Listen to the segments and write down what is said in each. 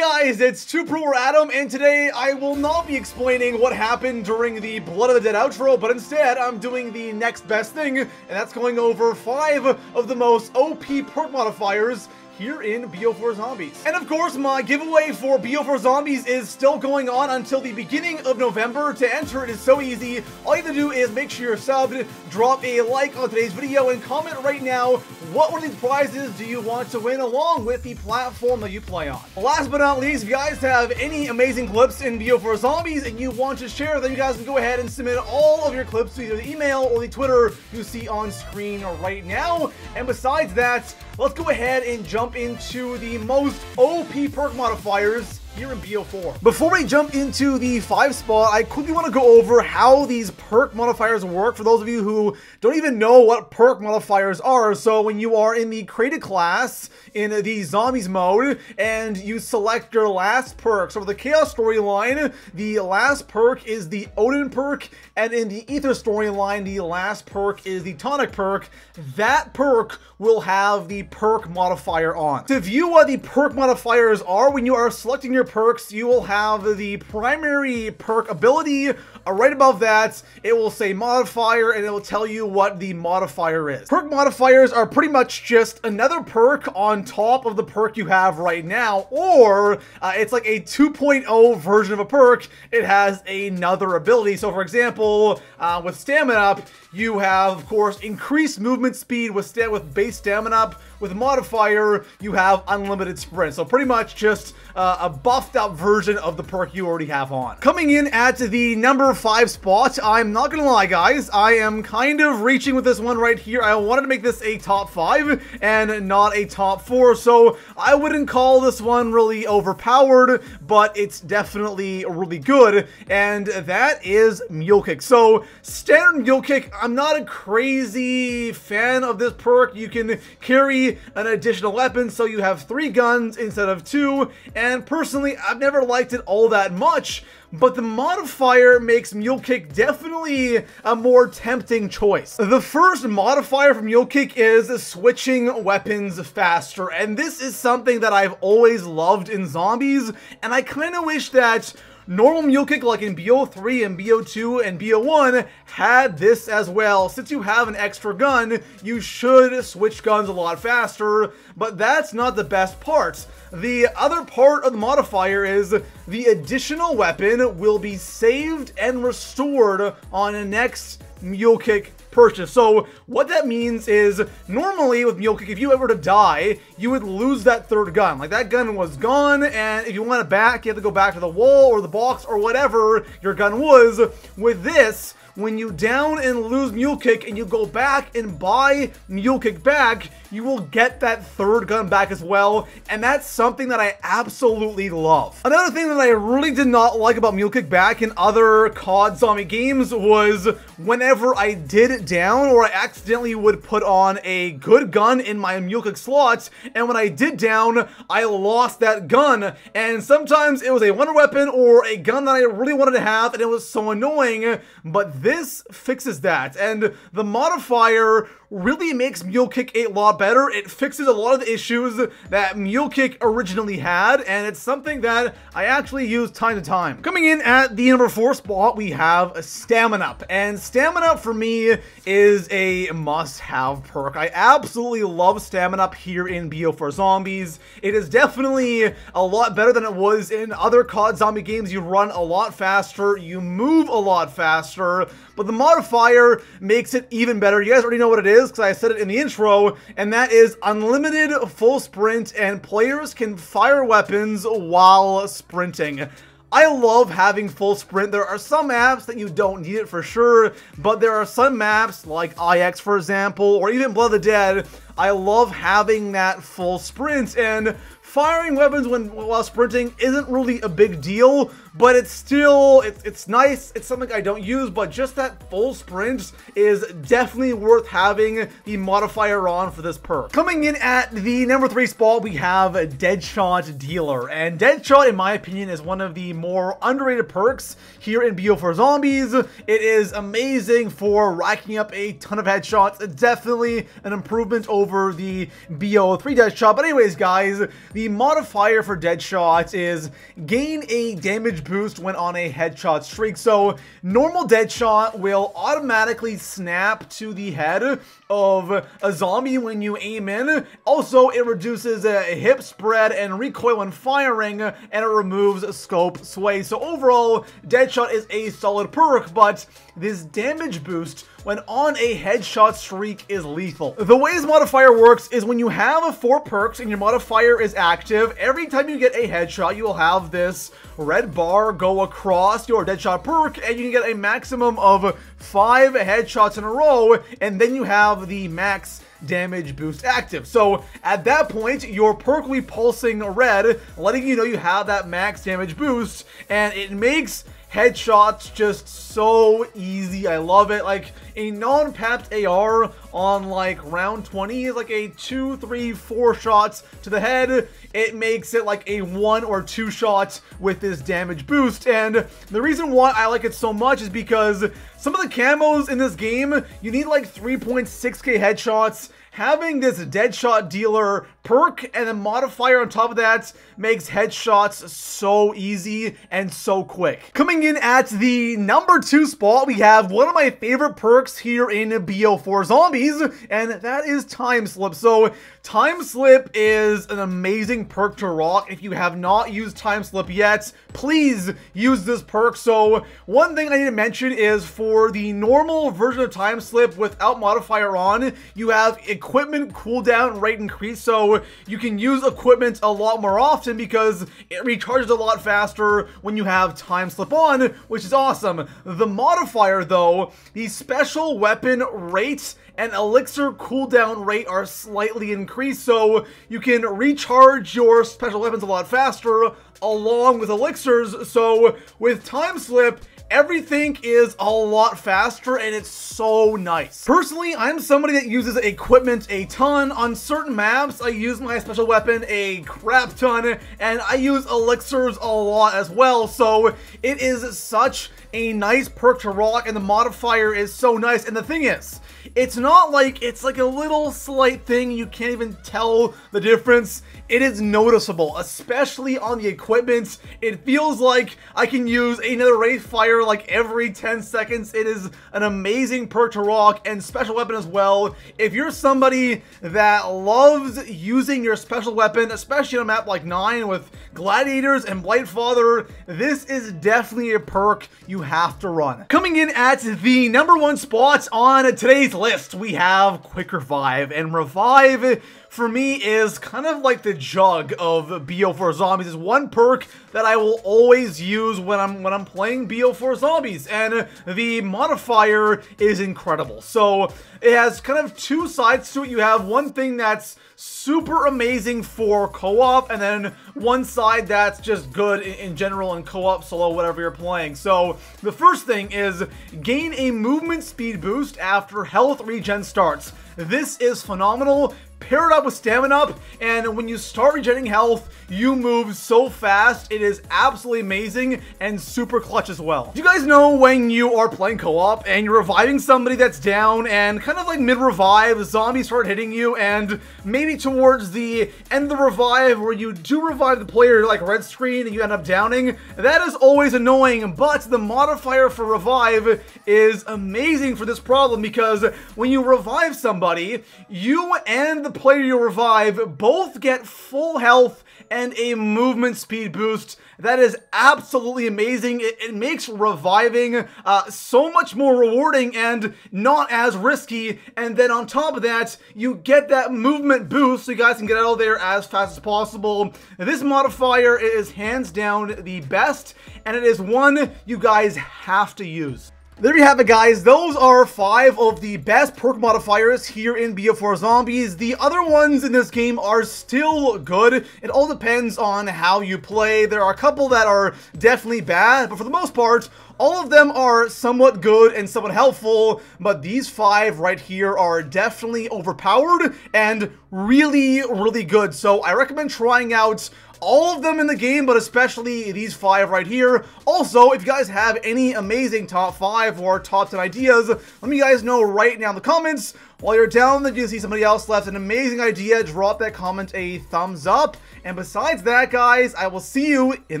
guys, it's ToProForuGames, and today I will not be explaining what happened during the Blood of the Dead outro, but instead I'm doing the next best thing, and that's going over 5 of the most OP perk modifiers here in BO4 Zombies. And of course, my giveaway for BO4 Zombies is still going on until the beginning of November. To enter it is so easy. All you have to do is make sure you're subbed, drop a like on today's video, and comment right now what one of these prizes do you want to win along with the platform that you play on. Last but not least, if you guys have any amazing clips in BO4 Zombies and you want to share, then you guys can go ahead and submit all of your clips to either the email or the Twitter you see on screen right now. And besides that, let's go ahead and jump into the most OP perk modifiers here in BO4. Before we jump into the 5 spot, I quickly want to go over how these perk modifiers work for those of you who don't even know what perk modifiers are. So when you are in the created class in the zombies mode and you select your last perk, so for the chaos storyline, the last perk is the Odin perk, and in the ether storyline, the last perk is the tonic perk. That perk will have the perk modifier on. To view what the perk modifiers are, when you are selecting your perks, you will have the primary perk ability. Right above that, it will say modifier, and it will tell you what the modifier is. Perk modifiers are pretty much just another perk on top of the perk you have right now, or it's like a 2.0 version of a perk. It has another ability. So for example, with Stamina Up, you have, of course, increased movement speed with base Stamina Up. With modifier, you have unlimited sprint. So pretty much just a buffed up version of the perk you already have on. Coming in at the number 5 spot, I'm not gonna lie guys, I am kind of reaching with this one right here. I wanted to make this a top 5 and not a top 4, so I wouldn't call this one really overpowered, but it's definitely really good, and that is Mule Kick. So standard Mule Kick, I'm not a crazy fan of this perk. You can carry an additional weapon, so you have 3 guns instead of 2, and personally I've never liked it all that much, but the modifier makes Mule Kick definitely a more tempting choice. The first modifier for Mule Kick is switching weapons faster, and this is something that I've always loved in zombies, and I kind of wish that normal Mule Kick, like in BO3 and BO2 and BO1, had this as well. Since you have an extra gun, you should switch guns a lot faster, but that's not the best part. The other part of the modifier is the additional weapon will be saved and restored on the next Mule Kick purchase. So what that means is, normally with Mule Kick, if you ever to die, you would lose that third gun. Like, that gun was gone, and if you want it back, you have to go back to the wall or the box or whatever your gun was. With this, when you down and lose Mule Kick and you go back and buy Mule Kick back, you will get that third gun back as well, and that's something that I absolutely love. Another thing that I really did not like about Mule Kick back in other COD zombie games was whenever I did down, or I accidentally would put on a good gun in my Mule Kick slot, and when I did down, I lost that gun, and sometimes it was a wonder weapon or a gun that I really wanted to have, and it was so annoying, but this fixes that, and the modifier really makes Mule Kick a lot better. It fixes a lot of the issues that Mule Kick originally had, and it's something that I actually use time to time. Coming in at the number 4 spot, we have Stamina Up, and Stamina Up for me is a must-have perk. I absolutely love Stamina Up here in BO4 Zombies. It is definitely a lot better than it was in other COD zombie games. You run a lot faster, you move a lot faster, but the modifier makes it even better. You guys already know what it is, because I said it in the intro, and that is unlimited full sprint, and players can fire weapons while sprinting. I love having full sprint. There are some maps that you don't need it for sure, but there are some maps like IX, for example, or even Blood of the Dead, I love having that full sprint, and firing weapons while sprinting isn't really a big deal, but it's still, it's nice. It's something I don't use, but just that full sprint is definitely worth having the modifier on for this perk. Coming in at the number 3 spot, we have Deadshot Dealer, and Deadshot, in my opinion, is one of the more underrated perks here in BO4 Zombies. It is amazing for racking up a ton of headshots. It's definitely an improvement over the BO3 Deadshot, but anyways, guys, the the modifier for Deadshot is gain a damage boost when on a headshot streak. So normal Deadshot will automatically snap to the head of a zombie when you aim in. Also, it reduces hip spread and recoil when firing, and it removes scope sway. So overall, Deadshot is a solid perk, but this damage boost when on a headshot streak is lethal. The way this modifier works is when you have 4 perks and your modifier is active, every time you get a headshot, you will have this red bar go across your Deadshot perk, and you can get a maximum of 5 headshots in a row, and then you have the max damage boost active. So at that point, your perk will be pulsing red, letting you know you have that max damage boost, and it makes headshots just so easy. I love it. Like a non-papped AR on like round 20 is like a 2, 3, 4 shots to the head. It makes it like a 1 or 2 shots with this damage boost. And the reason why I like it so much is because some of the camos in this game, you need like 3.6k headshots. Having this Deadshot Dealer perk and a modifier on top of that makes headshots so easy and so quick. Coming in at the number 2 spot, we have one of my favorite perks here in BO4 Zombies, and that is Time Slip. So Time Slip is an amazing perk to rock. If you have not used Time Slip yet, please use this perk. So one thing I need to mention is for the normal version of Time Slip without modifier on, you have equipment cooldown rate increase, so you can use equipment a lot more often because it recharges a lot faster when you have Time Slip on, which is awesome. The modifier though, the special weapon rate and elixir cooldown rate are slightly increased, so you can recharge your special weapons a lot faster along with elixirs. So with Time Slip, everything is a lot faster and it's so nice. Personally, I'm somebody that uses equipment a ton. On certain maps, I use my special weapon a crap ton, and I use elixirs a lot as well. So it is such a nice perk to rock, and the modifier is so nice. And the thing is, it's not like it's like a little slight thing, you can't even tell the difference. It is noticeable, especially on the equipment. It feels like I can use another Wraith Fire like every 10 seconds. It is an amazing perk to rock, and special weapon as well. If you're somebody that loves using your special weapon, especially on a map like 9 with Gladiators and Blightfather, this is definitely a perk you have to run. Coming in at the number 1 spot on today's list, we have Quick Revive, and Revive for me is kind of like the jug of BO4 Zombies. It's one perk that I will always use when I'm playing BO4 Zombies, and the modifier is incredible. So it has kind of 2 sides to it. You have one thing that's super amazing for co-op, and then one side that's just good in general in co-op, solo, whatever you're playing. So the first thing is gain a movement speed boost after health regen starts. This is phenomenal. Pair it up with stamina up, and when you start regenerating health, you move so fast. It is absolutely amazing and super clutch as well. Do you guys know when you are playing co-op and you're reviving somebody that's down, and kind of like mid-revive, zombies start hitting you, and maybe towards the end of the revive where you do revive the player, like red screen, and you end up downing? That is always annoying, but the modifier for revive is amazing for this problem, because when you revive somebody, you and the player you revive both get full health and a movement speed boost. That is absolutely amazing. It makes reviving so much more rewarding and not as risky. And then on top of that, you get that movement boost so you guys can get out of there as fast as possible. This modifier is hands down the best, and it is one you guys have to use. There you have it, guys. Those are 5 of the best perk modifiers here in BO4 Zombies. The other ones in this game are still good. It all depends on how you play. There are a couple that are definitely bad, but for the most part, all of them are somewhat good and somewhat helpful, but these 5 right here are definitely overpowered and really, really good. So I recommend trying out all of them in the game, but especially these 5 right here. Also, if you guys have any amazing top 5 or top 10 ideas, let me guys know right now in the comments. While you're down, then you see somebody else left an amazing idea, drop that comment a thumbs up. And besides that, guys, I will see you in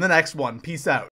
the next one. Peace out.